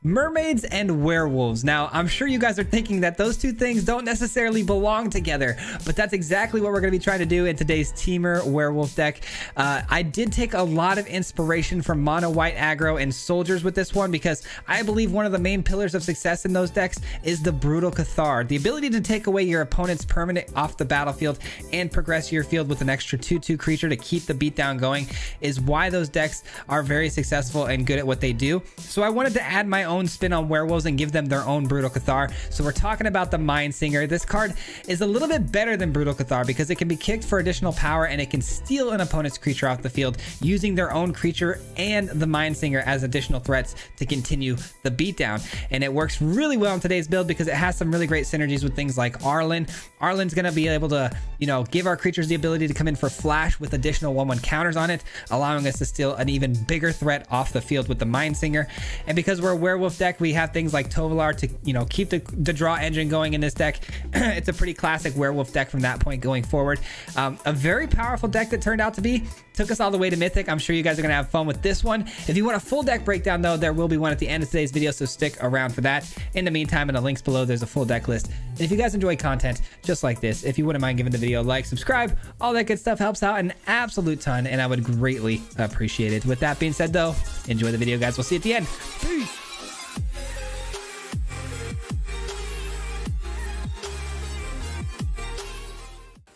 Mermaids and werewolves. Now, I'm sure you guys are thinking that those two things don't necessarily belong together, but that's exactly what we're going to be trying to do in today's Teamer werewolf deck. I did take a lot of inspiration from mono white aggro and soldiers with this one, because I believe one of the main pillars of success in those decks is the brutal Cathar. The ability to take away your opponent's permanent off the battlefield and progress your field with an extra 2/2 creature to keep the beatdown going is why those decks are very successful and good at what they do. So I wanted to add my own spin on werewolves and give them their own brutal Cathar. So we're talking about the Mindsinger. This card is a little bit better than brutal Cathar because it can be kicked for additional power and it can steal an opponent's creature off the field using their own creature and the Mindsinger as additional threats to continue the beatdown. And it works really well in today's build because it has some really great synergies with things like Arlen. Arlen's going to be able to, you know, give our creatures the ability to come in for flash with additional 1/1 counters on it, allowing us to steal an even bigger threat off the field with the Mindsinger. And because we're a werewolf deck, we have things like Tovolar to, you know, keep the draw engine going in this deck. It's a pretty classic werewolf deck from that point going forward. A very powerful deck that turned out to be. Took us all the way to Mythic. I'm sure you guys are going to have fun with this one. If you want a full deck breakdown, though, there will be one at the end of today's video, so stick around for that. In the meantime, in the links below, there's a full deck list. And if you guys enjoy content just like this, if you wouldn't mind giving the video a like, subscribe, all that good stuff helps out an absolute ton, and I would greatly appreciate it. With that being said, though, enjoy the video, guys. We'll see you at the end. Peace.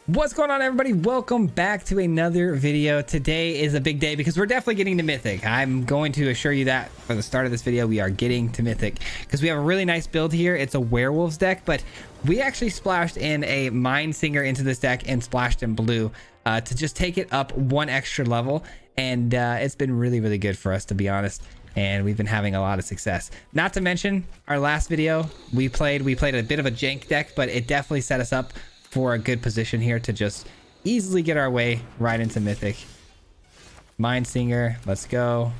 What's going on, everybody? Welcome back to another video. Today is a big day because we're definitely getting to Mythic. I'm going to assure you that for the start of this video, we are getting to Mythic because we have a really nice build here. It's a werewolves deck, but we actually splashed in a Mindsinger into this deck and splashed in blue to just take it up one extra level. And it's been really, really good for us, to be honest. And we've been having a lot of success. Not to mention our last video, we played a bit of a jank deck, but it definitely set us up for a good position here to just easily get our way right into Mythic. Mindsinger, let's go.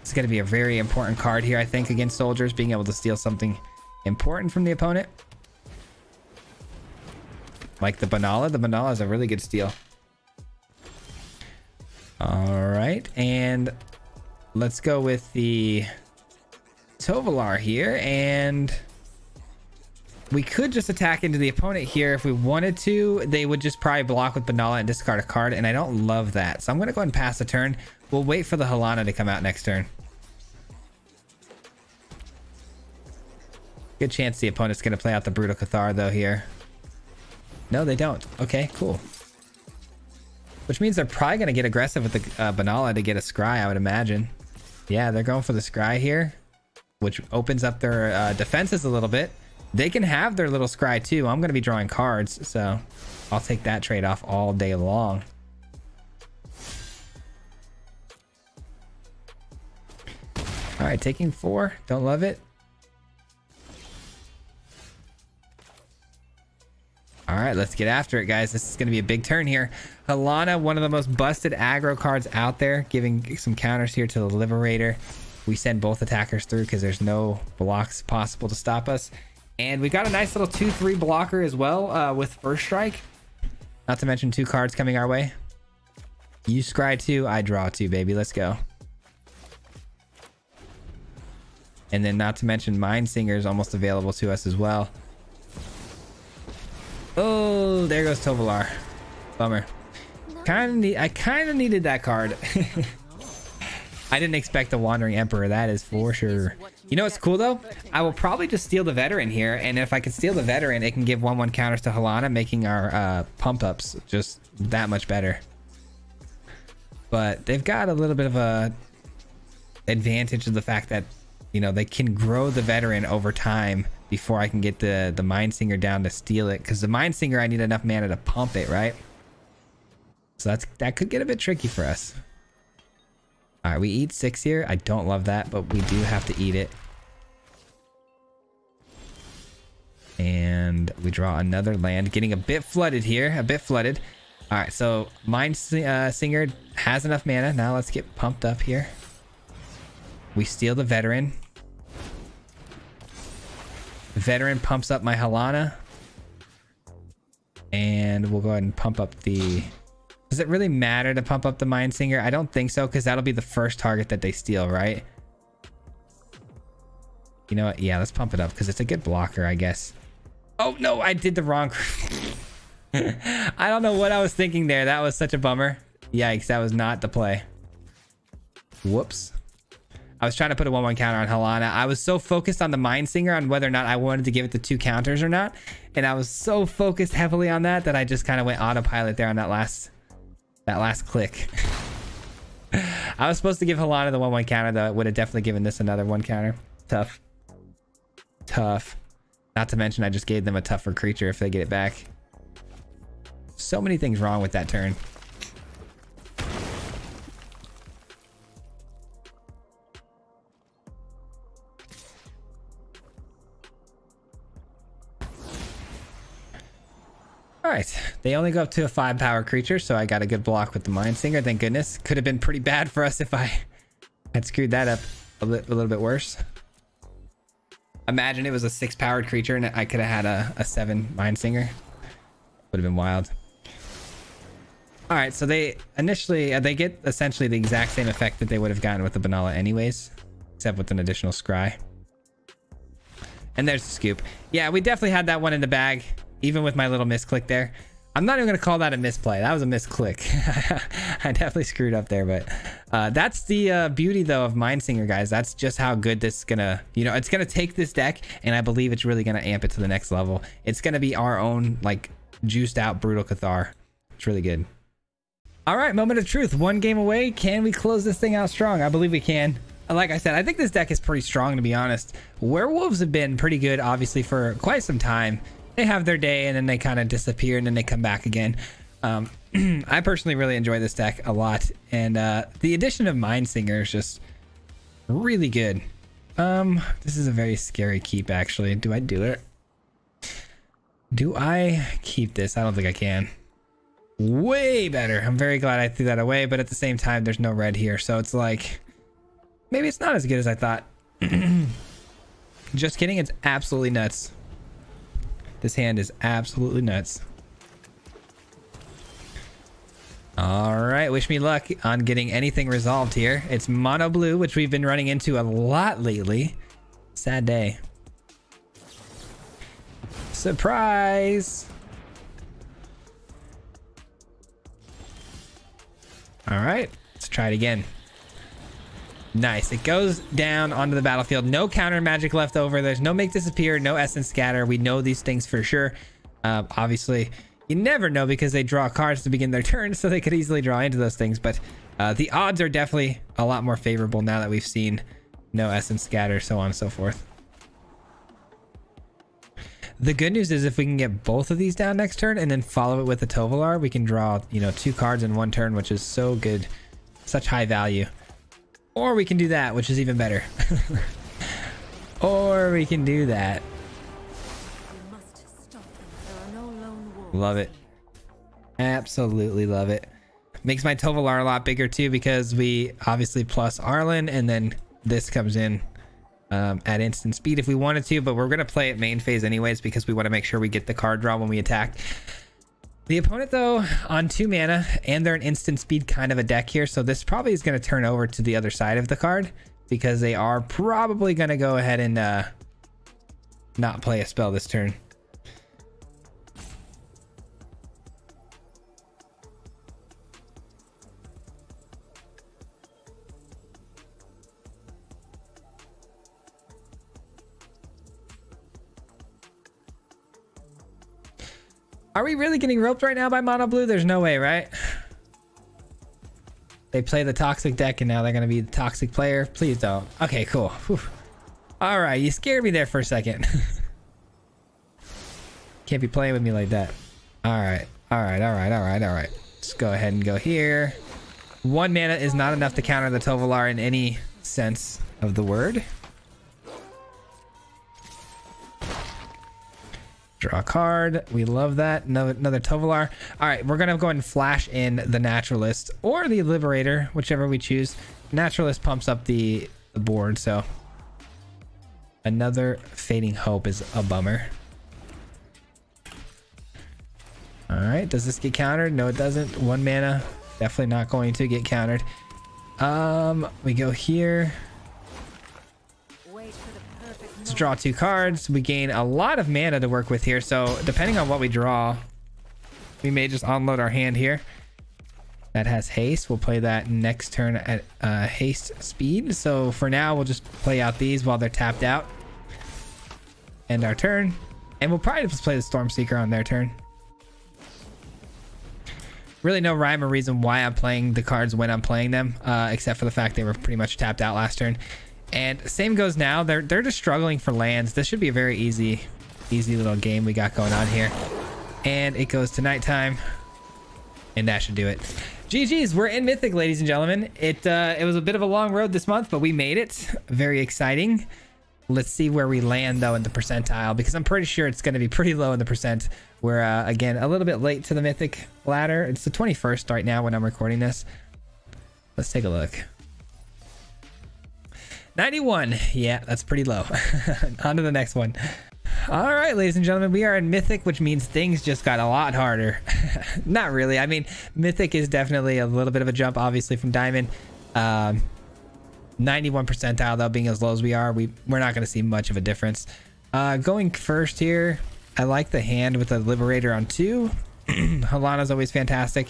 It's going to be a very important card here, I think, against soldiers, being able to steal something important from the opponent. Like the Banala. The Banala is a really good steal. All right, and let's go with the Tovolar here, and we could just attack into the opponent here if we wanted to. They would just probably block with Banala and discard a card, and I don't love that. So I'm going to go ahead and pass the turn. We'll wait for the Halana to come out next turn. Good chance the opponent's going to play out the Brutal Cathar, though, here. No, they don't. Okay, cool. Which means they're probably going to get aggressive with the Banala to get a Scry, I would imagine. Yeah, they're going for the Scry here, which opens up their defenses a little bit. They can have their little Scry too. I'm going to be drawing cards, so I'll take that trade-off all day long. All right, taking 4. Don't love it. All right, let's get after it, guys. This is going to be a big turn here. Halana, one of the most busted aggro cards out there, giving some counters here to the Liberator. We send both attackers through because there's no blocks possible to stop us. And we got a nice little 2/3 blocker as well with First Strike. Not to mention 2 cards coming our way. You scry 2, I draw 2, baby. Let's go. And then not to mention Mindsinger is almost available to us as well. Oh, there goes Tovolar. Bummer. I kind of needed that card. I didn't expect the Wandering Emperor, that is for sure. You know what's cool, though? I will probably just steal the Veteran here, and if I can steal the Veteran, it can give 1/1 counters to Halana, making our pump-ups just that much better. But they've got a little bit of a advantage of the fact that, you know, they can grow the Veteran over time before I can get the Mindsinger down to steal it, because the Mindsinger, I need enough mana to pump it, right? So that could get a bit tricky for us. All right, we eat 6 here. I don't love that, but we do have to eat it. And we draw another land, getting a bit flooded here, a bit flooded. All right, so Mindsinger has enough mana. Now let's get pumped up here. We steal the Veteran. The Veteran pumps up my Halana. And we'll go ahead and pump up the... Does it really matter to pump up the Mindsinger? I don't think so, because that'll be the first target that they steal, right? You know what? Yeah, let's pump it up because it's a good blocker, I guess. Oh, no, I did the wrong. I don't know what I was thinking there. That was such a bummer. Yikes, that was not the play. Whoops. I was trying to put a 1-1 counter on Helana. I was so focused on the Mind Singer on whether or not I wanted to give it the 2 counters or not. And I was so focused heavily on that that I just kind of went autopilot there on that last click. I was supposed to give Helana the 1-1 counter, though. It would have definitely given this another 1 counter. Tough. Tough. Not to mention I just gave them a tougher creature if they get it back. So many things wrong with that turn. All right, they only go up to a 5-power creature, so I got a good block with the Mind Singer. Thank goodness. Could have been pretty bad for us if I had screwed that up a little bit worse. Imagine it was a 6-powered creature and I could have had a 7 Mind Singer. Would have been wild. All right, so they initially they get essentially the exact same effect that they would have gotten with the Banala anyways, except with an additional scry. And there's the scoop. Yeah, we definitely had that one in the bag. Even with my little misclick there. I'm not even going to call that a misplay. That was a misclick. I definitely screwed up there, but that's the beauty, though, of Mind Singer, guys. That's just how good this is going to, you know, it's going to take this deck, and I believe it's really going to amp it to the next level. It's going to be our own, like, juiced out Brutal Cathar. It's really good. All right, moment of truth. 1 game away. Can we close this thing out strong? I believe we can. Like I said, I think this deck is pretty strong, to be honest. Werewolves have been pretty good, obviously, for quite some time. They have their day and then they kind of disappear and then they come back again. I personally really enjoy this deck a lot, and the addition of Mind Singer is just really good. This is a very scary keep, actually. Do I do it? Do I keep this? I don't think I can. Way better. I'm very glad I threw that away, but at the same time there's no red here, so it's like maybe it's not as good as I thought. Just kidding. It's absolutely nuts. This hand is absolutely nuts. All right, wish me luck on getting anything resolved here. It's mono blue, which we've been running into a lot lately. Sad day. Surprise! All right, let's try it again. Nice. It goes down onto the battlefield. No counter magic left over. There's no make disappear, no essence scatter. We know these things for sure. Obviously, you never know because they draw cards to begin their turn, so they could easily draw into those things. But the odds are definitely a lot more favorable now that we've seen no essence scatter, so on and so forth. The good news is if we can get both of these down next turn and then follow it with a Tovolar, we can draw, you know, 2 cards in 1 turn, which is so good. Such high value. Or we can do that, which is even better. Or we can do that. Love it. Absolutely love it. Makes my Tovolar a lot bigger too, because we obviously plus Arlen, and then this comes in at instant speed if we wanted to, but we're going to play it main phase anyways because we want to make sure we get the card draw when we attack. The opponent, though, on 2 mana, and they're an instant speed kind of a deck here, so this probably is going to turn over to the other side of the card because they are probably going to go ahead and not play a spell this turn. Are we really getting roped right now by mono blue? There's no way, right? They play the toxic deck and now they're going to be the toxic player. Please don't. Okay, cool. Whew. All right, you scared me there for a second. Can't be playing with me like that. All right. Let's go ahead and go here. 1 mana is not enough to counter the Tovolar in any sense of the word. Draw a card. We love that. Another Tovolar. All right, we're gonna go ahead and flash in the Naturalist or the Liberator, whichever we choose. Naturalist pumps up the board, so another Fading Hope is a bummer. All right, does this get countered? No, it doesn't. 1 mana, definitely not going to get countered. We go here. to draw 2 cards. We gain a lot of mana to work with here. So depending on what we draw, we may just unload our hand here. That has haste. We'll play that next turn at haste speed. So for now, we'll just play out these while they're tapped out. End our turn. And we'll probably just play the Stormseeker on their turn. Really no rhyme or reason why I'm playing the cards when I'm playing them, except for the fact they were pretty much tapped out last turn. And same goes now. They're just struggling for lands. This should be a very easy little game we got going on here. And it goes to nighttime. And that should do it. GG's, we're in Mythic, ladies and gentlemen. It was a bit of a long road this month, but we made it. Very exciting. Let's see where we land though in the percentile, because I'm pretty sure it's going to be pretty low in the percent. We're again a little bit late to the Mythic ladder. It's the 21st right now when I'm recording this. Let's take a look. 91. Yeah, that's pretty low. On to the next one. All right, ladies and gentlemen, we are in Mythic, which means things just got a lot harder. Not really. I mean, Mythic is definitely a little bit of a jump, obviously, from Diamond. 91 percentile, though, being as low as we are, we're not going to see much of a difference. Going first here, I like the hand with the Liberator on 2. Halana's always fantastic.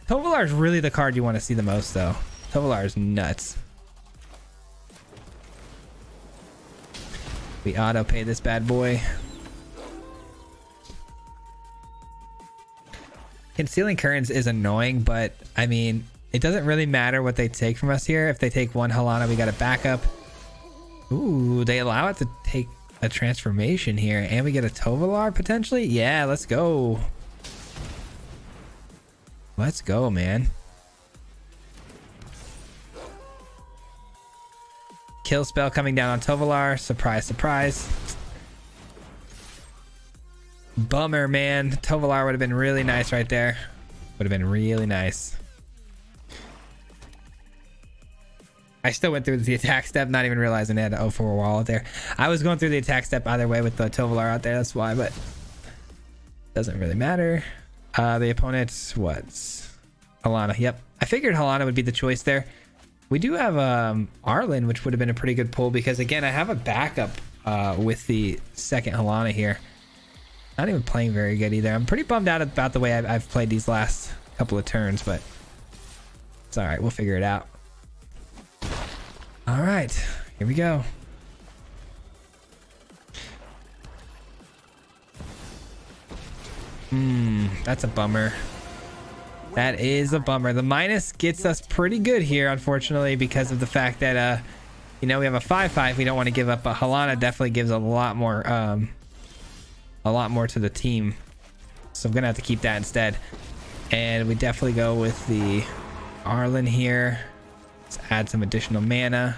Tovolar is really the card you want to see the most, though. Tovolar is nuts. We auto pay this bad boy. Concealing Currents is annoying, but I mean, it doesn't really matter what they take from us here. If they take one Halana, we got a backup. Ooh, they allow it to take a transformation here, and we get a Tovolar potentially. Yeah, let's go. Let's go, man. Kill spell coming down on Tovolar. Surprise, surprise. Bummer, man. Tovolar would have been really nice right there. Would have been really nice. I still went through the attack step, not even realizing they had an 0-4 wall out there. I was going through the attack step either way with the Tovolar out there. That's why, but doesn't really matter. The opponent's what? Halana. Yep. I figured Halana would be the choice there. We do have Arlen, which would have been a pretty good pull because, again, I have a backup with the second Halana here. Not even playing very good either. I'm pretty bummed out about the way I've played these last couple of turns, but it's all right. We'll figure it out. All right, here we go. That's a bummer. That is a bummer. The minus gets us pretty good here, unfortunately, because of the fact that you know, we have a 5/5 we don't want to give up, but Halana definitely gives a lot more to the team, so I'm gonna have to keep that instead. And we definitely go with the Arlen here. Let's add some additional mana.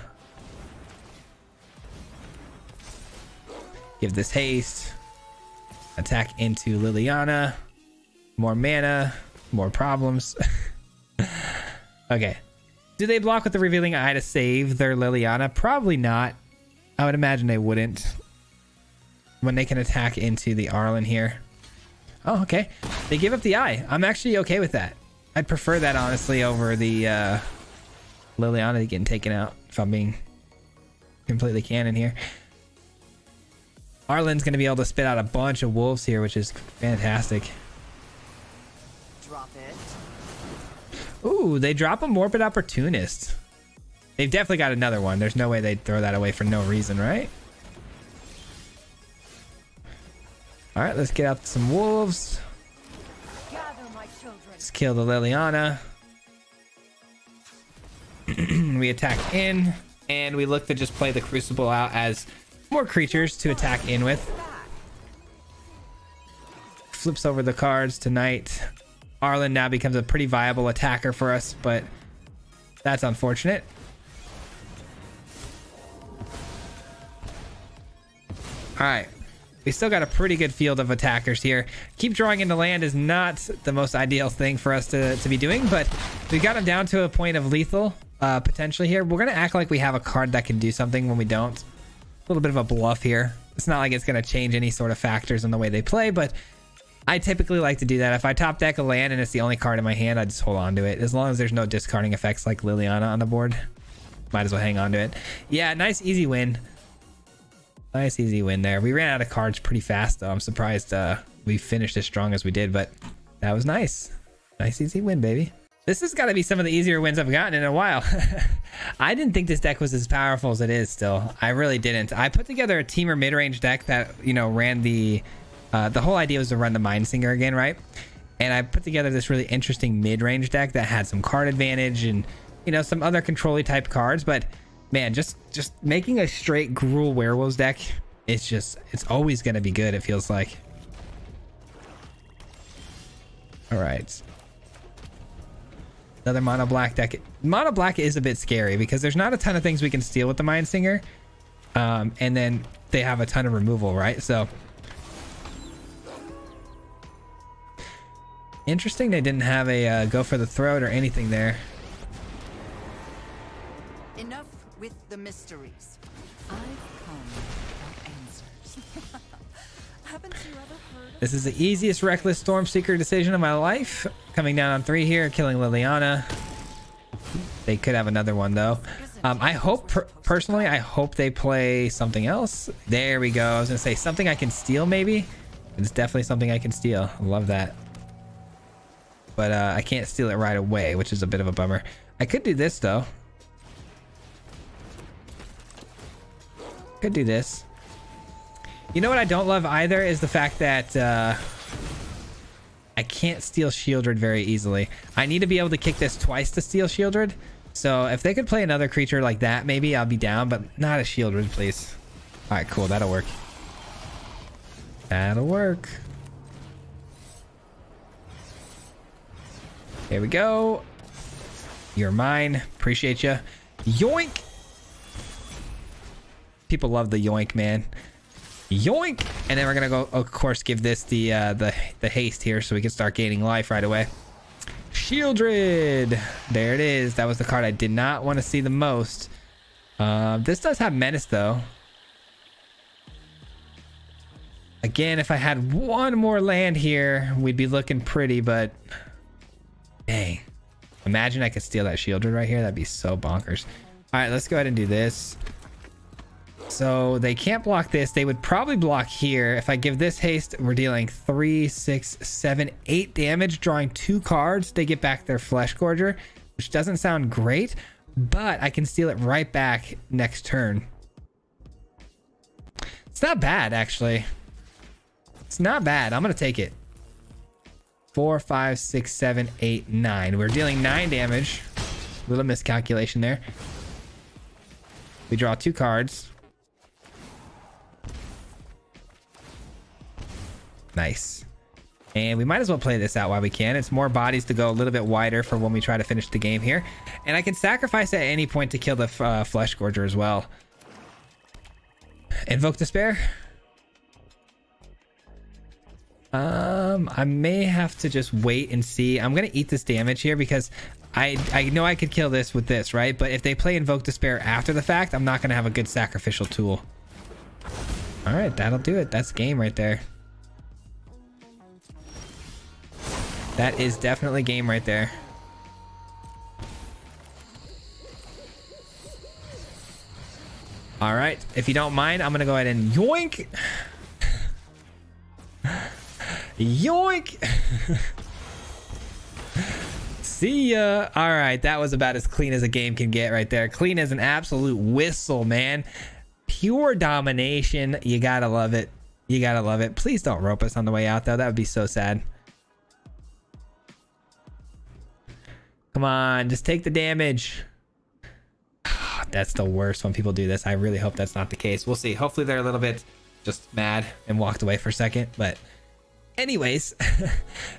Give this haste. Attack into Liliana. More mana. More problems. Okay. Do they block with the Revealing Eye to save their Liliana? Probably not. I would imagine they wouldn't. When they can attack into the Arlen here. Oh, okay. They give up the eye. I'm actually okay with that. I'd prefer that, honestly, over the Liliana getting taken out, if I'm being completely canon here. Arlen's going to be able to spit out a bunch of wolves here, which is fantastic. Drop it. Ooh, they drop a Morbid Opportunist. They've definitely got another one. There's no way they'd throw that away for no reason, right? All right, let's get out some wolves. Gather my children. Let's kill the Liliana. We attack in, and we look to just play the Crucible out as more creatures to attack in with. Flips over the cards tonight. Arlen now becomes a pretty viable attacker for us, but that's unfortunate. All right. We still got a pretty good field of attackers here. Keep drawing into land is not the most ideal thing for us to be doing, but we got them down to a point of lethal potentially here. We're going to act like we have a card that can do something when we don't. A little bit of a bluff here. It's not like it's going to change any sort of factors in the way they play, but I typically like to do that. If I top deck a land and it's the only card in my hand, I just hold on to it. As long as there's no discarding effects like Liliana on the board, might as well hang on to it. Yeah, nice easy win. Nice easy win there. We ran out of cards pretty fast though. I'm surprised we finished as strong as we did, but that was nice. Nice easy win, baby. This has got to be some of the easier wins I've gotten in a while. I didn't think this deck was as powerful as it is still. I really didn't. I put together a teamer mid-range deck that, you know, ran the whole idea was to run the Mindsinger again, right? And I put together this really interesting mid-range deck that had some card advantage and, you know, some other control-y type cards. But man, just making a straight Gruul Werewolves deck, it's always going to be good, it feels like. All right. Another mono black deck. Mono black is a bit scary because there's not a ton of things we can steal with the Mindsinger. And then they have a ton of removal, right? So interesting they didn't have a go for the throat or anything there. Enough with the mysteries. I've come for answers. Haven't you ever heard of This is the easiest Reckless Stormseeker decision of my life. Coming down on 3 here, killing Liliana. They could have another one though. I hope, personally, I hope they play something else. There we go. I was gonna say something I can steal maybe. It's definitely something I can steal. I love that. But I can't steal it right away, which is a bit of a bummer. I could do this though. Could do this. You know what I don't love either is the fact that I can't steal Shieldred very easily. I need to be able to kick this twice to steal Shieldred. So if they could play another creature like that, maybe I'll be down, but not a Shieldred, please. All right, cool. That'll work. That'll work. Here we go. You're mine. Appreciate you. Yoink. People love the yoink, man. Yoink. And then we're gonna go, of course, give this the haste here so we can start gaining life right away. Shieldred. There it is. That was the card I did not want to see the most. This does have menace though. Again, if I had one more land here, we'd be looking pretty, but dang. Imagine I could steal that Shieldred right here. That'd be so bonkers. All right, let's go ahead and do this. So they can't block this. They would probably block here. If I give this haste, we're dealing 3, 6, 7, 8 damage, drawing 2 cards. They get back their Flesh Gorger, which doesn't sound great, but I can steal it right back next turn. It's not bad, actually. It's not bad. I'm going to take it. 4, 5, 6, 7, 8, 9. We're dealing 9 damage. Little miscalculation there. We draw 2 cards. Nice. And we might as well play this out while we can. It's more bodies to go a little bit wider for when we try to finish the game here. And I can sacrifice at any point to kill the Flesh Gorger as well. Invoke Despair. I may have to just wait and see. I'm gonna eat this damage here because I know I could kill this with this, right? But if they play Invoke Despair after the fact, I'm not gonna have a good sacrificial tool. All right, that'll do it. That's game right there. That is definitely game right there. All right, if you don't mind, I'm gonna go ahead and yoink. Yoink. See ya. All right, that was about as clean as a game can get right there. Clean as an absolute whistle, man. Pure domination. You gotta love it. You gotta love it. Please don't rope us on the way out though. That would be so sad. Come on, just take the damage. That's the worst when people do this. I really hope that's not the case. We'll see. Hopefully they're a little bit just mad and walked away for a second. But anyways,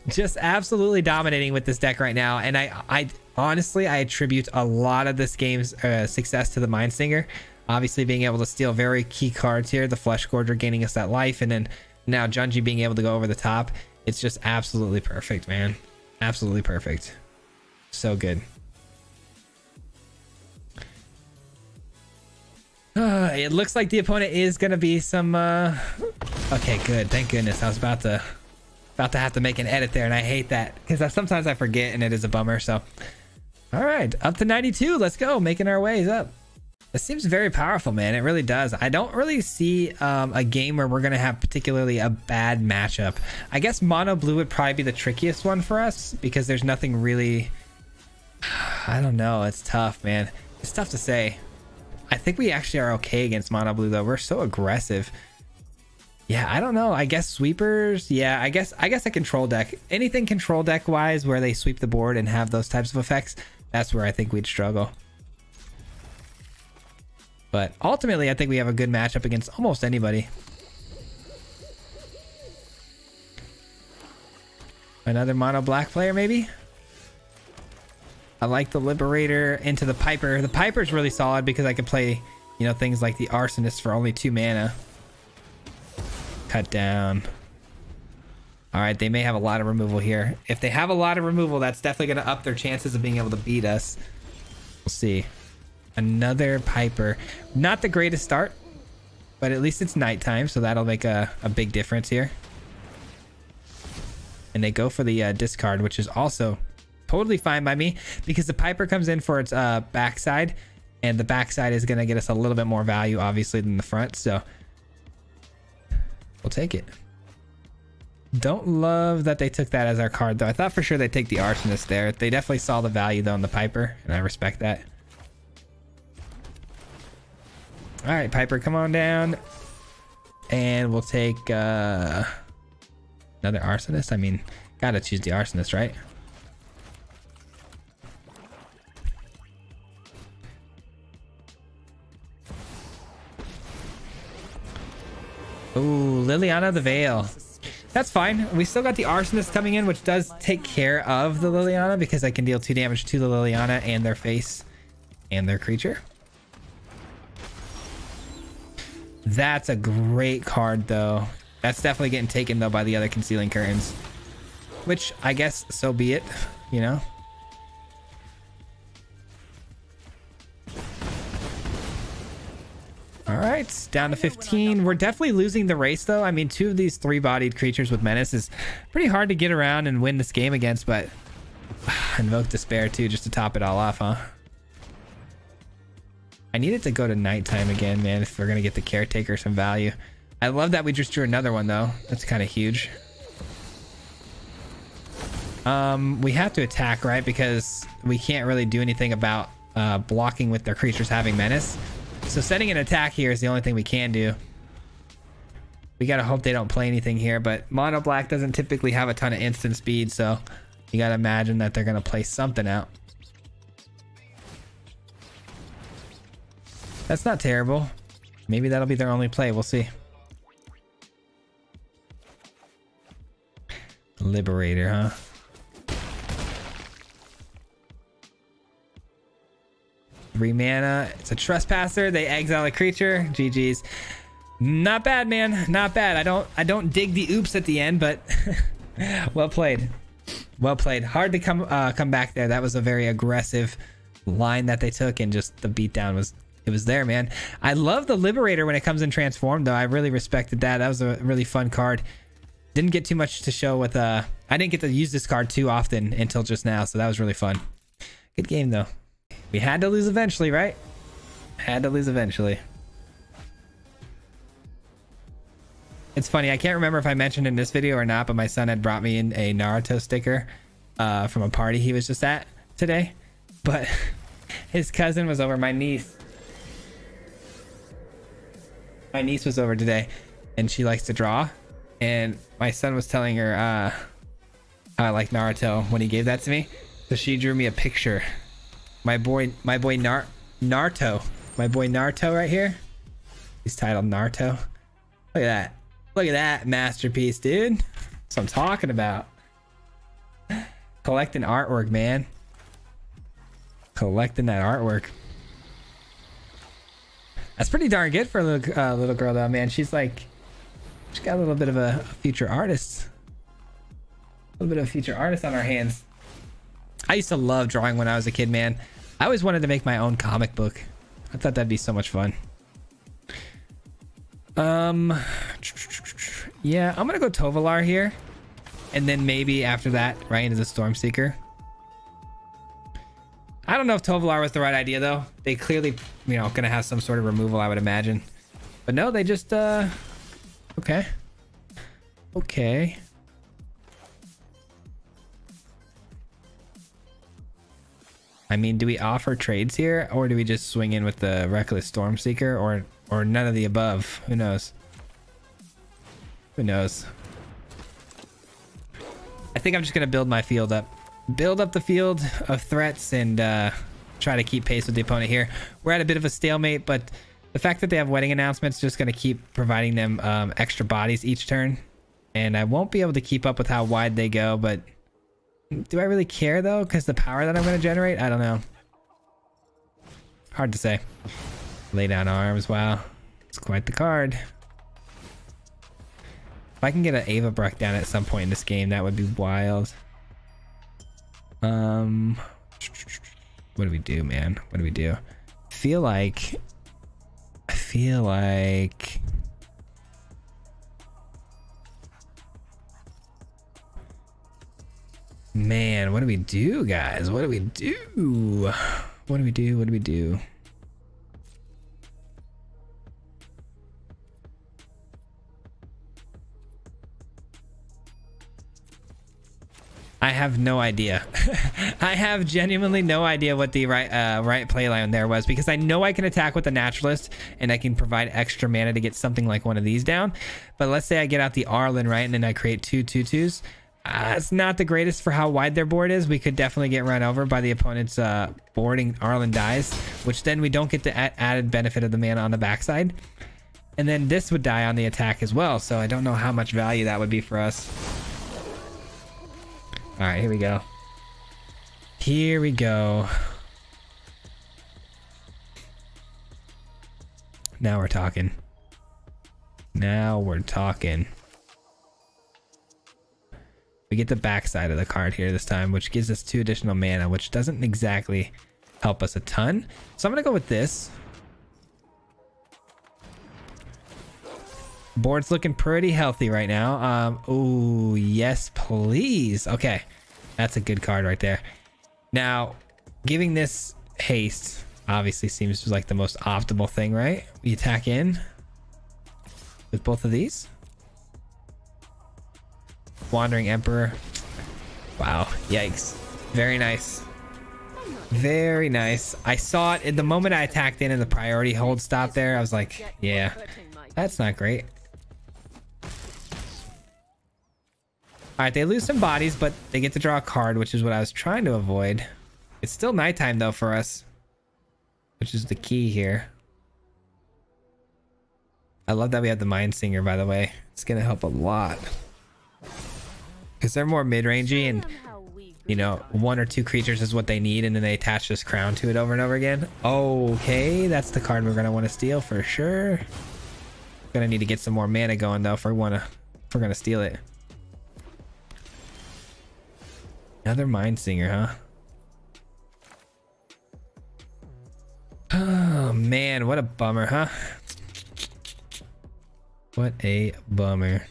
just absolutely dominating with this deck right now. And I honestly, I attribute a lot of this game's success to the Mindsinger. Obviously being able to steal very key cards here. The Flesh Gorger gaining us that life. And then now Junji being able to go over the top. It's just absolutely perfect, man. Absolutely perfect. So good. It looks like the opponent is gonna be some okay, good, thank goodness. I was about to have to make an edit there, and I hate that because sometimes I forget and it is a bummer. So all right, up to 92. Let's go, making our ways up. It seems very powerful, man. It really does. I don't really see a game where we're going to have particularly a bad matchup. I guess mono blue would probably be the trickiest one for us because there's nothing really... I don't know. It's tough, man. It's tough to say. I think we actually are okay against mono blue, though. We're so aggressive. Yeah, I don't know. I guess sweepers. Yeah, I guess a control deck. Anything control deck wise where they sweep the board and have those types of effects, that's where I think we'd struggle. But ultimately, I think we have a good matchup against almost anybody. Another mono black player, maybe? I like the Liberator into the Piper. The Piper's really solid because I can play, you know, things like the Arsonist for only 2 mana. Cut down. All right, they may have a lot of removal here. If they have a lot of removal, that's definitely going to up their chances of being able to beat us. We'll see. Another Piper. Not the greatest start, but at least it's nighttime, so that'll make a big difference here. And they go for the discard, which is also totally fine by me because the Piper comes in for its backside, and the backside is going to get us a little bit more value, obviously, than the front, so we'll take it. Don't love that they took that as our card, though. I thought for sure they'd take the Arsonist there. They definitely saw the value, though, in the Piper, and I respect that. All right, Piper, come on down. And we'll take another Arsonist. I mean, gotta choose the Arsonist, right? Ooh, Liliana the Veil. That's fine. We still got the Arsonist coming in, which does take care of the Liliana because I can deal 2 damage to the Liliana and their face and their creature. That's a great card, though. That's definitely getting taken, though, by the other Concealing Curtains. Which, I guess, so be it, you know? All right, down to 15. We're definitely losing the race, though. I mean, 2 of these 3-bodied creatures with Menace is pretty hard to get around and win this game against, but Invoke Despair, too, just to top it all off, huh? I needed to go to nighttime again, man, if we're going to get the Caretaker some value. I love that we just drew another one, though. That's kind of huge. We have to attack, right? Because we can't really do anything about blocking with their creatures having Menace. So setting an attack here is the only thing we can do. We got to hope they don't play anything here, but Mono Black doesn't typically have a ton of instant speed, so you got to imagine that they're going to play something out. That's not terrible. Maybe that'll be their only play. We'll see. Liberator, huh? 3 mana. It's a Trespasser. They exile a creature. GG's. Not bad, man. Not bad. I don't dig the oops at the end, but well played. Well played. Hard to come back there. That was a very aggressive line that they took, and just the beatdown was... It was there, man. I love the Liberator when it comes in transformed, though. I really respected that. That was a really fun card. Didn't get too much to show with... I didn't get to use this card too often until just now, so that was really fun. Good game, though. We had to lose eventually, right? Had to lose eventually. It's funny. I can't remember if I mentioned in this video or not, but my son had brought me in a Naruto sticker from a party he was just at today. But his cousin was over. My niece was over today, and she likes to draw, and my son was telling her how I like Naruto when he gave that to me, so she drew me a picture. My boy Naruto right here, he's titled Naruto. Look at that masterpiece, dude. That's what I'm talking about. Collecting artwork, man. Collecting that artwork. That's pretty darn good for a little girl, though, man. She's got a little bit of a future artist. A little bit of a future artist on our hands. I used to love drawing when I was a kid, man. I always wanted to make my own comic book. I thought that'd be so much fun. Yeah, I'm gonna go Tovolar here, and then maybe after that, right into the Stormseeker. I don't know if Tovolar was the right idea, though. They clearly you know, gonna have some sort of removal, I would imagine. But no, they just okay. Okay. I mean, do we offer trades here, or do we just swing in with the Reckless Stormseeker, or none of the above? Who knows? Who knows? I think I'm just gonna build my field up. Build up the field of threats and try to keep pace with the opponent here. We're at a bit of a stalemate, but the fact that they have wedding announcements is just gonna keep providing them extra bodies each turn. And I won't be able to keep up with how wide they go, but do I really care though? Because the power that I'm going to generate, I don't know. Hard to say. Lay down arms. Wow, it's quite the card. If I can get an Ava Bruck down at some point in this game, that would be wild. What do we do, man? What do we do? I feel like man, what do we do, guys? What do we do? What do we do? What do we do? I have no idea. I have genuinely no idea what the right play line there was, because I know I can attack with the Naturalist and I can provide extra mana to get something like one of these down. But let's say I get out the Arlen, right, and then I create 2/2/2s. It's not the greatest for how wide their board is. We could definitely get run over by the opponent's boarding. Arlen dies, which then we don't get the added benefit of the mana on the backside. And then this would die on the attack as well. So I don't know how much value that would be for us. All right, here we go. Here we go. Now we're talking. Now we're talking. We get the backside of the card here this time, which gives us 2 additional mana, which doesn't exactly help us a ton. So I'm going to go with this. Board's looking pretty healthy right now. Oh, yes, please. Okay, that's a good card right there. Now, giving this haste obviously seems like the most optimal thing, right? We attack in with both of these. Wandering Emperor. Wow, yikes. Very nice. Very nice. I saw it in the moment I attacked in and the priority hold stop there. I was like, yeah, that's not great. All right, they lose some bodies, but they get to draw a card, which is what I was trying to avoid. It's still nighttime though for us, which is the key here. I love that we have the Mind Singer, by the way. It's gonna help a lot. Because they're more mid-rangey and, you know, 1 or 2 creatures is what they need, and then they attach this crown to it over and over again. Okay, that's the card we're going to want to steal for sure. Gonna need to get some more mana going though if we're gonna steal it. Another Mind Singer, huh? Oh man, what a bummer, huh? What a bummer.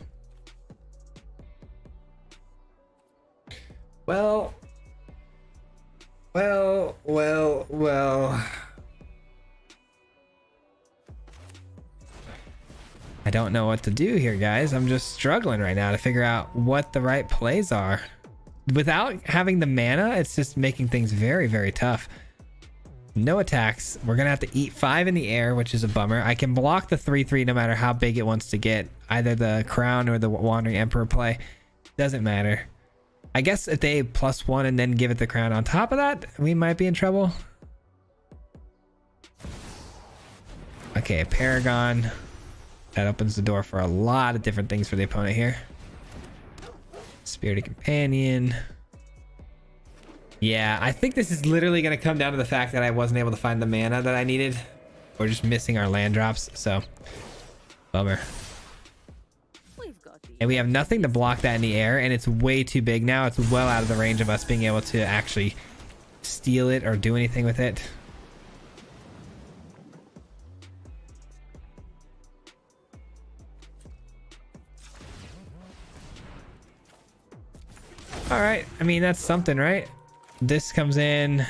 Well. I don't know what to do here, guys. I'm just struggling right now to figure out what the right plays are. Without having the mana, it's just making things very, very tough. No attacks. We're gonna have to eat 5 in the air, which is a bummer. I can block the 3/3 no matter how big it wants to get. Either the Crown or the Wandering Emperor play. Doesn't matter. I guess if they +1 and then give it the Crown on top of that, we might be in trouble. Okay, Paragon. That opens the door for a lot of different things for the opponent here. Spirited Companion. Yeah, I think this is literally going to come down to the fact that I wasn't able to find the mana that I needed. We're just missing our land drops, so bummer. And we have nothing to block that in the air, and it's way too big now. It's well out of the range of us being able to actually steal it or do anything with it. All right, I mean, that's something, right? This comes in.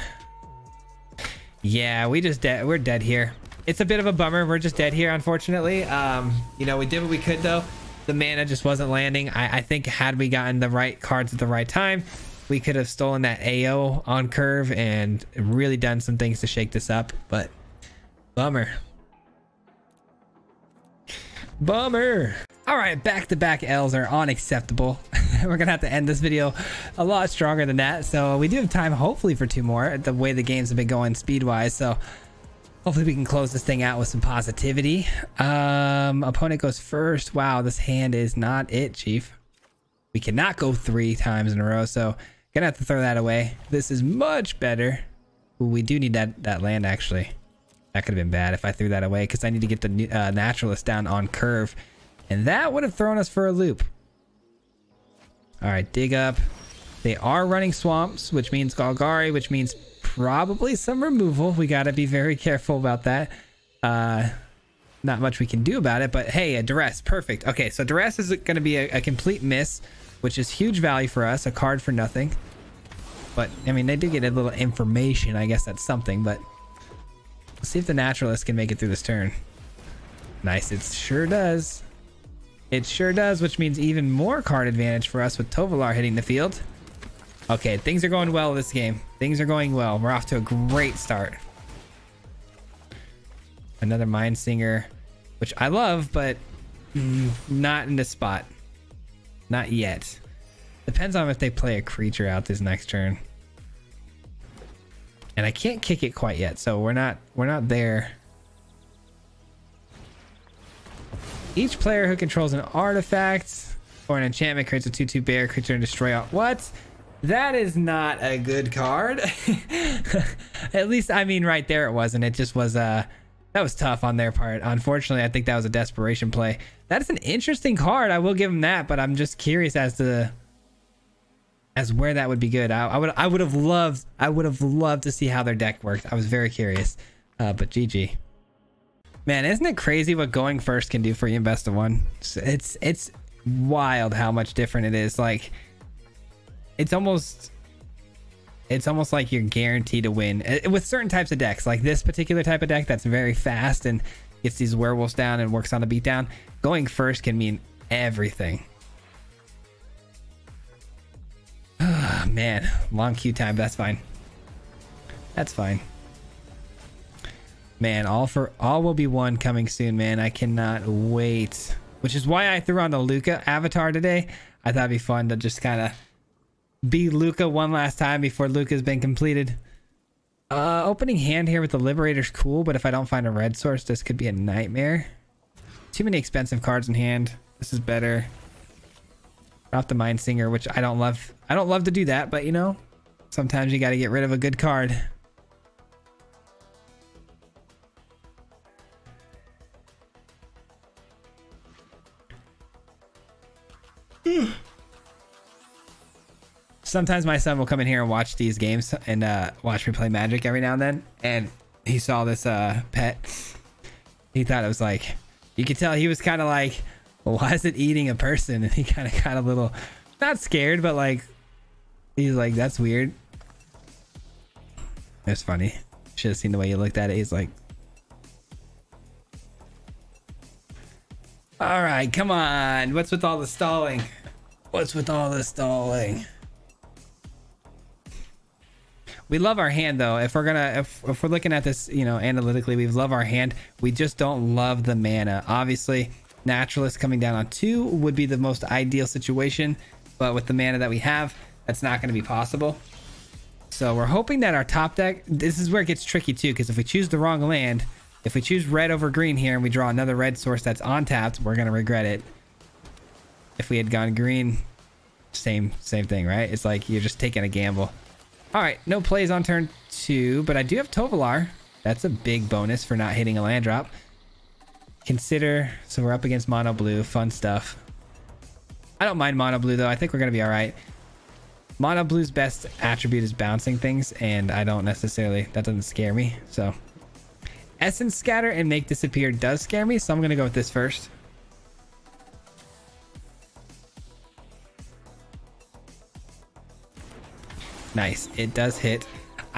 Yeah, we're dead here. It's a bit of a bummer. We're just dead here, unfortunately. You know, we did what we could though. The mana just wasn't landing. I think had we gotten the right cards at the right time, we could have stolen that AO on curve and really done some things to shake this up, but bummer. Bummer. All right, back-to-back L's are unacceptable. We're gonna have to end this video a lot stronger than that. So we do have time, hopefully, for 2 more, the way the games have been going speed-wise. So hopefully we can close this thing out with some positivity. Opponent goes first. Wow, this hand is not it, Chief. We cannot go 3 times in a row, so gonna have to throw that away. This is much better. Ooh, we do need that land, actually. That could have been bad if I threw that away, because I need to get the naturalist down on curve, and that would have thrown us for a loop. All right, dig up. They are running swamps, which means Golgari, which means probably some removal. We got to be very careful about that. Not much we can do about it, but hey, a duress, perfect. Okay, so duress is going to be a complete miss, which is huge value for us. A card for nothing, but I mean, they did get a little information. I guess that's something, but let's see if the naturalist can make it through this turn. Nice, it sure does. It sure does, which means even more card advantage for us with Tovolar hitting the field. Okay, things are going well this game. Things are going well. We're off to a great start. Another Mind Singer, which I love, but not in this spot. Not yet. Depends on if they play a creature out this next turn. And I can't kick it quite yet, so we're not there. Each player who controls an artifact or an enchantment creates a 2/2 bear creature and destroy all. What? That is not a good card. At least, I mean, right there it wasn't. It just was that was tough on their part. Unfortunately, I think that was a desperation play. That is an interesting card. I will give them that, but I'm just curious as to where that would be good. I would have loved to see how their deck worked. I was very curious. But GG. Man, isn't it crazy what going first can do for you in best of 1? It's wild how much different it is. Like it's almost like you're guaranteed to win with certain types of decks. Like this particular type of deck that's very fast and gets these werewolves down and works on the beatdown. Going first can mean everything. Man, long queue time. That's fine. That's fine. Man, all will be one coming soon, man. I cannot wait. Which is why I threw on the Luca avatar today. I thought it'd be fun to just kind of be Luca one last time before Luca's been completed. Opening hand here with the Liberator's cool, but if I don't find a red source, this could be a nightmare. Too many expensive cards in hand. This is better. Drop the Mind Singer, which I don't love. I don't love to do that, but you know, sometimes you got to get rid of a good card. Sometimes my son will come in here and watch these games and watch me play Magic every now and then, and he saw this pet. He thought it was like, you could tell he was kind of like, well, why is it eating a person? And he kind of got a little, not scared, but like, he's like, that's weird. It's funny. Should have seen the way he looked at it. He's like, all right, come on. What's with all the stalling? What's with all the stalling? We love our hand though. If we're looking at this, you know, analytically, we love our hand. We just don't love the mana. Obviously, Naturalist coming down on 2 would be the most ideal situation, but with the mana that we have, that's not going to be possible. So we're hoping that our top deck, this is where it gets tricky too, because if we choose the wrong land, if we choose red over green here and we draw another red source that's on tapped, we're going to regret it. If we had gone green, same thing, right? It's like you're just taking a gamble. All right, no plays on turn 2, but I do have Tovolar. That's a big bonus for not hitting a land drop. Consider, so we're up against mono blue, fun stuff. I don't mind mono blue though. I think we're gonna be all right. Mono blue's best attribute is bouncing things, and I don't necessarily, that doesn't scare me. So Essence Scatter and Make Disappear does scare me, so I'm gonna go with this first. Nice, it does hit.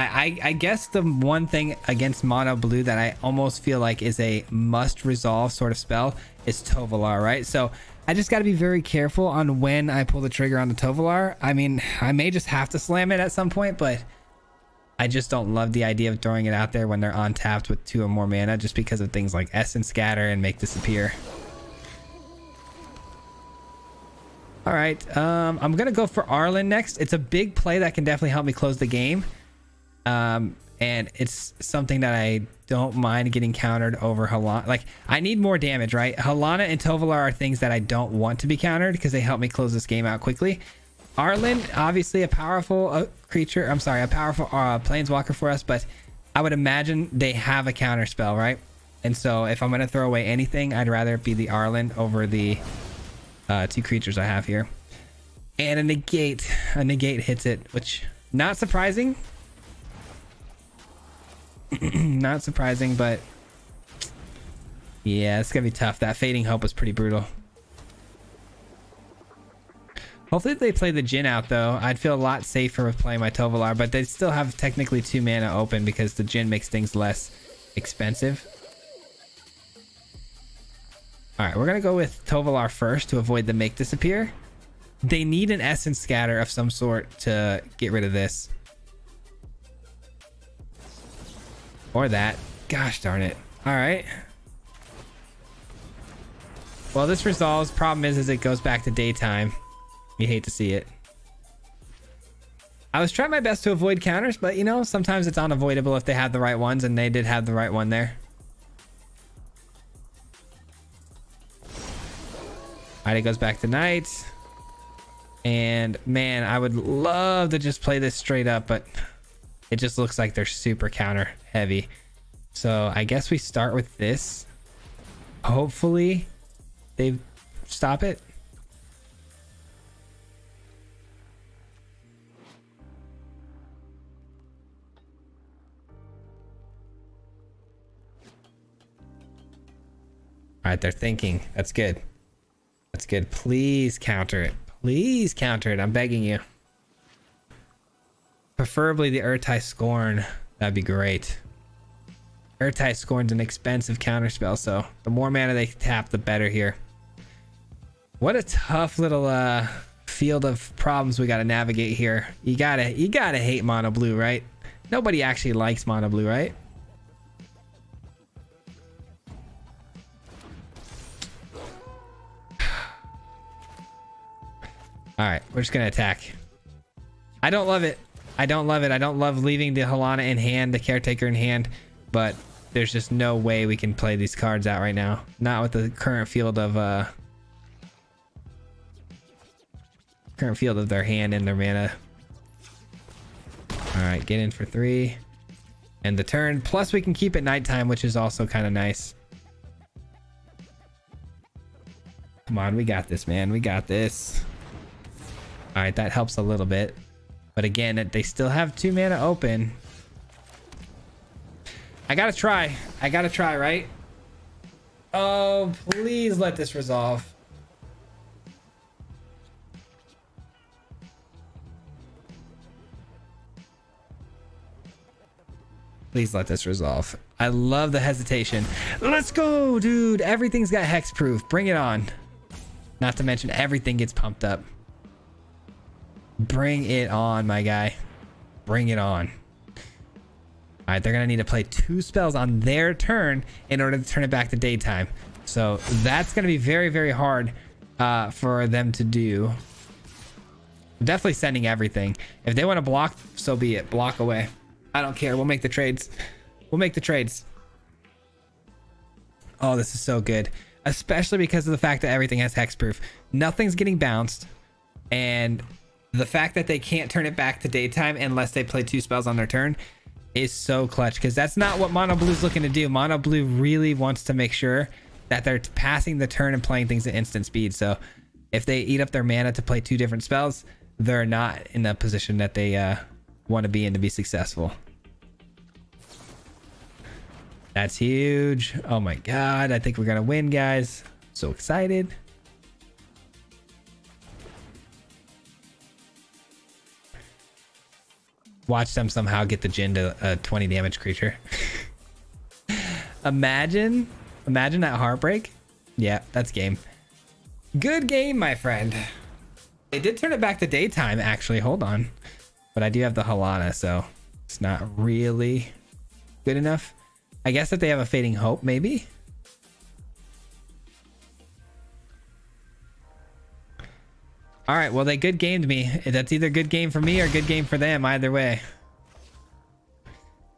I guess the one thing against mono blue that I almost feel like is a must resolve sort of spell is Tovolar, right? So I just got to be very careful on when I pull the trigger on the Tovolar. I mean, I may just have to slam it at some point, but I just don't love the idea of throwing it out there when they're untapped with 2 or more mana, just because of things like Essence Scatter and Make Disappear. All right, I'm gonna go for Arlen next. It's a big play that can definitely help me close the game. And it's something that I don't mind getting countered over Halana. Like, I need more damage, right? Halana and Tovolar are things that I don't want to be countered because they help me close this game out quickly. Arlen, obviously a powerful creature. I'm sorry, a powerful planeswalker for us, but I would imagine they have a counter spell, right? And so if I'm going to throw away anything, I'd rather it be the Arlen over the 2 creatures I have here. And a negate hits it, which not surprising. Not surprising, but yeah, it's gonna be tough. That Fading Hope was pretty brutal. Hopefully they play the Jhin out though. I'd feel a lot safer with playing my Tovolar, but they still have technically 2 mana open because the Jhin makes things less expensive. All right, we're gonna go with Tovolar first to avoid the Make Disappear. They need an Essence Scatter of some sort to get rid of this. Or that. Gosh darn it. All right. Well, this resolves. Problem is it goes back to daytime. You hate to see it. I was trying my best to avoid counters, but you know, sometimes it's unavoidable if they have the right ones, and they did have the right one there. All right, it goes back to night. And man, I would love to just play this straight up, but it just looks like they're super counter heavy. So I guess we start with this. Hopefully they stop it. All right, they're thinking. That's good. That's good. Please counter it. Please counter it. I'm begging you. Preferably the Urtai Scorn. That'd be great. Urtai Scorn's an expensive counterspell, so the more mana they tap, the better here. What a tough little field of problems we gotta navigate here. You gotta hate mono blue, right? Nobody actually likes mono blue, right? All right, we're just gonna attack. I don't love it. I don't love it. I don't love leaving the Halana in hand, the Caretaker in hand, but there's just no way we can play these cards out right now. Not with the current field of their hand and their mana. All right, get in for 3. And the turn. Plus we can keep it nighttime, which is also kind of nice. Come on, we got this, man. We got this. All right, that helps a little bit. But again, they still have 2 mana open. I gotta try. I gotta try, right? Oh, please let this resolve. Please let this resolve. I love the hesitation. Let's go, dude. Everything's got hexproof. Bring it on. Not to mention everything gets pumped up. Bring it on, my guy. Bring it on. All right, they're going to need to play 2 spells on their turn in order to turn it back to daytime. So that's going to be very, very hard for them to do. Definitely sending everything. If they want to block, so be it. Block away. I don't care. We'll make the trades. We'll make the trades. Oh, this is so good. Especially because of the fact that everything has hexproof. Nothing's getting bounced. And the fact that they can't turn it back to daytime unless they play 2 spells on their turn is so clutch, because that's not what Mono Blue's looking to do. Mono Blue really wants to make sure that they're passing the turn and playing things at instant speed. So if they eat up their mana to play 2 different spells, they're not in the position that they want to be in to be successful. That's huge. Oh my god, I think we're gonna win, guys. So excited. watch them somehow get the Jin to a 20 damage creature. Imagine that heartbreak. Yeah, that's game. Good game, my friend. They did turn it back to daytime, actually. Hold on. But I do have the Halana, so it's not really good enough. I guess if they have a Fading Hope, maybe. All right, well, they good gamed me. That's either good game for me or good game for them. Either way.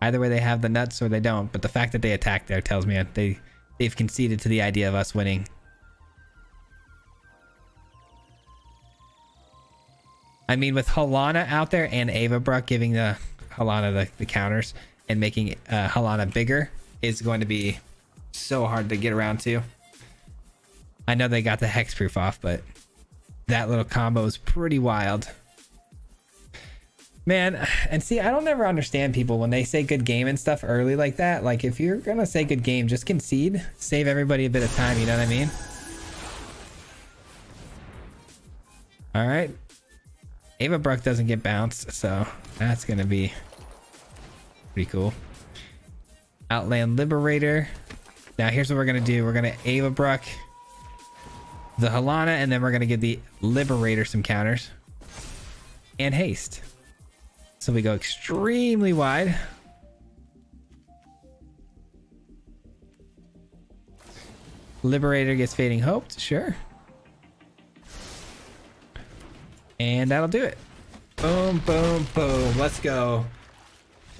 Either way, they have the nuts or they don't. But the fact that they attacked there tells me they've conceded to the idea of us winning. I mean, with Halana out there and Avabruck giving the Halana the counters and making Halana bigger is going to be so hard to get around to. I know they got the hexproof off, but that little combo is pretty wild. Man, and see, I don't ever understand people when they say good game and stuff early like that. Like, if you're gonna say good game, just concede. Save everybody a bit of time, you know what I mean? All right. Avabruck doesn't get bounced, so that's gonna be pretty cool. Outland Liberator. Now here's what we're gonna do. We're gonna Avabruck the Halana, and then we're gonna give the Liberator some counters and haste. So we go extremely wide. Liberator gets Fading Hope, sure. And that'll do it. Boom, boom, boom. Let's go.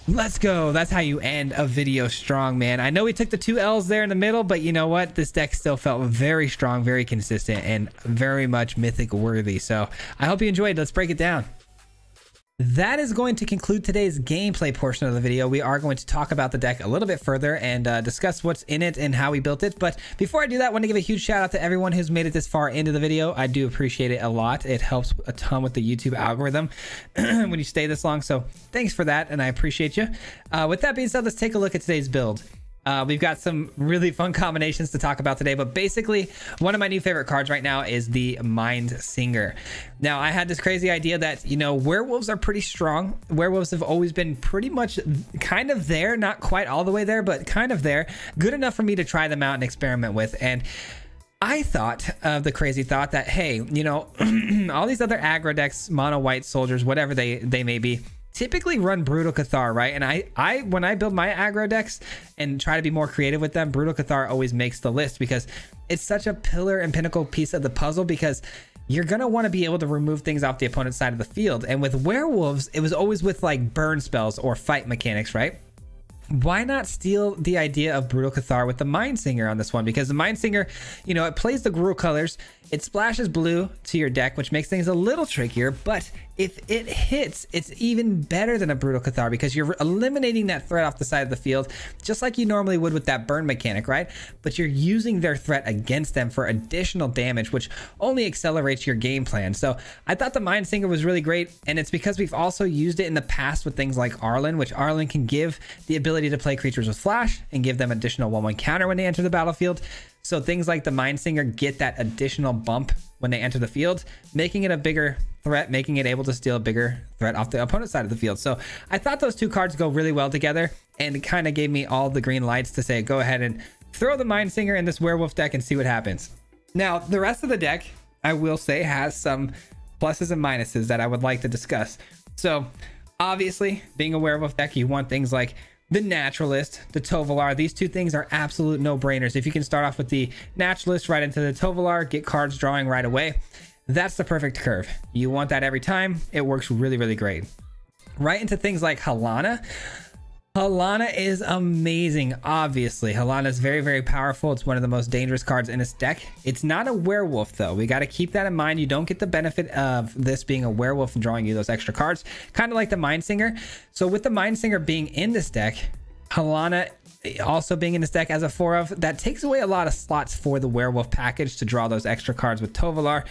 Let's go. That's how you end a video strong, man. I know we took the 2 L's there in the middle, but you know what? This deck still felt very strong, very consistent, and very much mythic worthy. So I hope you enjoyed. Let's break it down. That is going to conclude today's gameplay portion of the video. We are going to talk about the deck a little bit further and discuss what's in it and how we built it. But before I do that, I want to give a huge shout out to everyone who's made it this far into the video. I do appreciate it a lot. It helps a ton with the YouTube algorithm when you stay this long. So thanks for that, and I appreciate you. With that being said, let's take a look at today's build. We've got some really fun combinations to talk about today, but basically one of my new favorite cards right now is the Mind Singer. Now, I had this crazy idea that, you know, werewolves are pretty strong. Werewolves have always been pretty much kind of there, not quite all the way there, but kind of there, good enough for me to try them out and experiment with. And I thought of the crazy thought that, hey, you know, all these other aggro decks, mono white soldiers, whatever they may be, typically run Brutal Cathar, right? And I when I build my aggro decks and try to be more creative with them, Brutal Cathar always makes the list because it's such a pillar and pinnacle piece of the puzzle, because you're gonna want to be able to remove things off the opponent's side of the field. And with werewolves, it was always with like burn spells or fight mechanics, right? Why not steal the idea of Brutal Cathar with the Mind Singer on this one? Because the Mind Singer, you know, it plays the Gruul colors, it splashes blue to your deck, which makes things a little trickier, but if it hits, it's even better than a Brutal Cathar because you're eliminating that threat off the side of the field, just like you normally would with that burn mechanic, right? But you're using their threat against them for additional damage, which only accelerates your game plan. So I thought the Mind Singer was really great, and it's because we've also used it in the past with things like Arlen, which Arlen can give the ability to play creatures with flash and give them additional 1/1 counter when they enter the battlefield. So things like the Mind Singer get that additional bump when they enter the field, making it a bigger threat, making it able to steal a bigger threat off the opponent's side of the field. So I thought those two cards go really well together, and it kind of gave me all the green lights to say, go ahead and throw the Mind Singer in this werewolf deck and see what happens. Now, the rest of the deck, I will say, has some pluses and minuses that I would like to discuss. So obviously, being a werewolf deck, you want things like the Naturalist, the Tovolar. These two things are absolute no-brainers. If you can start off with the Naturalist right into the Tovolar, get cards drawing right away, that's the perfect curve. You want that every time. It works really, really great. Right into things like Halana. Halana is amazing, obviously. Halana is very, very powerful. It's one of the most dangerous cards in this deck. It's not a werewolf, though. We got to keep that in mind. You don't get the benefit of this being a werewolf and drawing you those extra cards, kind of like the Mind Singer. So with the Mind Singer being in this deck, Halana also being in this deck as a 4-of, that takes away a lot of slots for the werewolf package to draw those extra cards with Tovolar.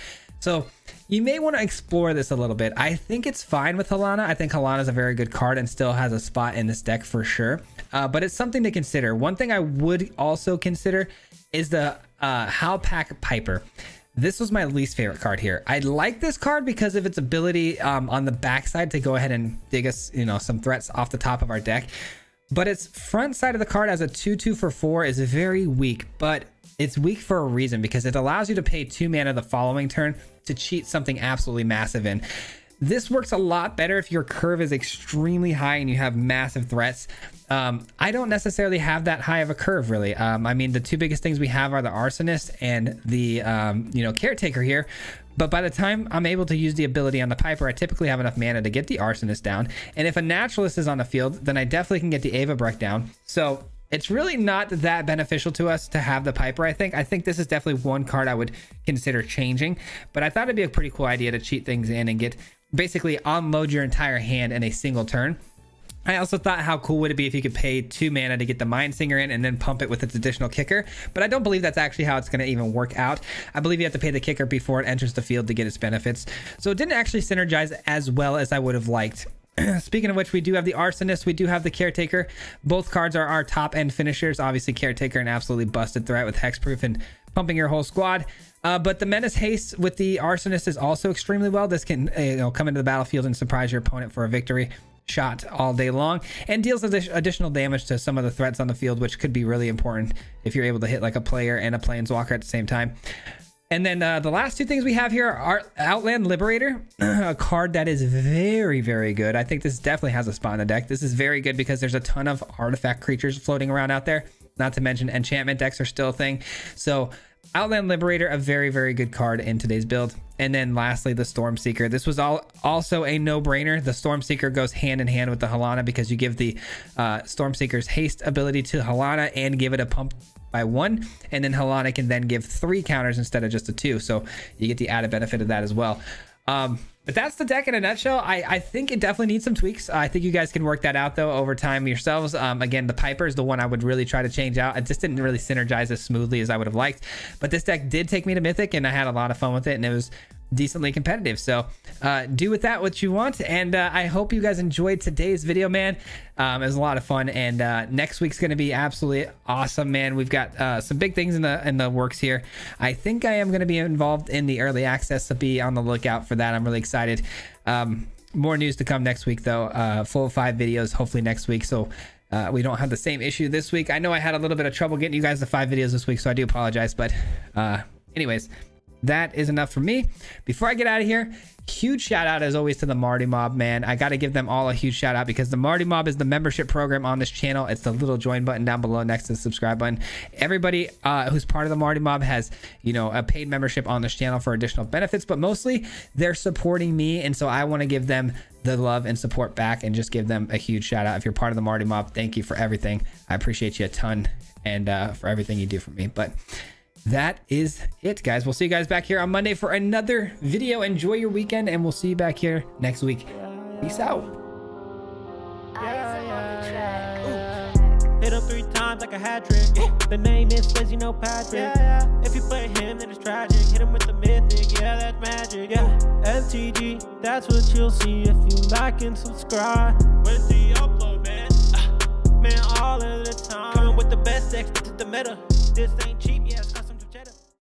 So you may want to explore this a little bit. I think it's fine with Halana. I think Halana is a very good card and still has a spot in this deck for sure. But it's something to consider. One thing I would also consider is the Howpack Piper. this was my least favorite card here. I like this card because of its ability on the backside to go ahead and dig us, you know, some threats off the top of our deck. But its front side of the card as a 2/2 for 4 is very weak, but it's weak for a reason, because it allows you to pay 2 mana the following turn to cheat something absolutely massive in. This works a lot better if your curve is extremely high and you have massive threats. I don't necessarily have that high of a curve, really. I mean, the two biggest things we have are the Arsonist and the you know, Caretaker here. But by the time I'm able to use the ability on the Piper, I typically have enough mana to get the Arsonist down. And if a Naturalist is on the field, then I definitely can get the Ava Breck down. So it's really not that beneficial to us to have the Piper, I think. I think this is definitely one card I would consider changing. But I thought it'd be a pretty cool idea to cheat things in and get basically unload your entire hand in a single turn. I also thought, how cool would it be if you could pay 2 mana to get the Mind Singer in and then pump it with its additional kicker? But I don't believe that's actually how it's going to even work out. I believe you have to pay the kicker before it enters the field to get its benefits. So it didn't actually synergize as well as I would have liked. Speaking of which, we do have the Arsonist, we do have the Caretaker. Both cards are our top end finishers. Obviously, Caretaker, an absolutely busted threat with hexproof and pumping your whole squad. But the Menace Haste with the Arsonist is also extremely well. This can you know, come into the battlefield and surprise your opponent for a victory shot all day long, and deals additional damage to some of the threats on the field, which could be really important if you're able to hit like a player and a planeswalker at the same time. And then the last two things we have here are Outland Liberator, a card that is very, very good. I think this definitely has a spot in the deck. This is very good because there's a ton of artifact creatures floating around out there. Not to mention enchantment decks are still a thing. So Outland Liberator, a very, very good card in today's build. And then lastly, the Stormseeker. This was also a no-brainer. The Stormseeker goes hand in hand with the Halana because you give the Stormseeker's haste ability to Halana and give it a pump by 1, and then Halana can then give 3 counters instead of just a 2, so you get the added benefit of that as well. But that's the deck in a nutshell. I think it definitely needs some tweaks. I think you guys can work that out though over time yourselves. Again, the Piper is the one I would really try to change out. It just didn't really synergize as smoothly as I would have liked, but this deck did take me to Mythic and I had a lot of fun with it, and it was decently competitive. So do with that what you want, and I hope you guys enjoyed today's video, man. It was a lot of fun, and next week's going to be absolutely awesome, man. We've got some big things in the works here. I think I am going to be involved in the early access, so be on the lookout for that. I'm really excited. More news to come next week though. Full 5 videos hopefully next week, so we don't have the same issue this week. I know I had a little bit of trouble getting you guys the 5 videos this week, so I do apologize, but anyways, that is enough for me. Before I get out of here, huge shout out as always to the Marty Mob, man. I got to give them all a huge shout out because the Marty Mob is the membership program on this channel. It's the little join button down below next to the subscribe button. Everybody who's part of the Marty Mob has, you know, a paid membership on this channel for additional benefits, but mostly they're supporting me, and so I want to give them the love and support back and just give them a huge shout out. If you're part of the Marty Mob, thank you for everything. I appreciate you a ton, and for everything you do for me. But that is it, guys. We'll see you guys back here on Monday for another video. Enjoy your weekend, and we'll see you back here next week. Peace out. Hit him 3 times like a hat trick. The name is Fizzy, no Patrick. If you play him, then it's tragic. Hit him with the mythic, yeah, that's magic. Yeah, MTG, that's what you'll see if you like and subscribe. Where's the upload, man? Man, all of the time. Coming with the best decks, this is the meta. This ain't cheap.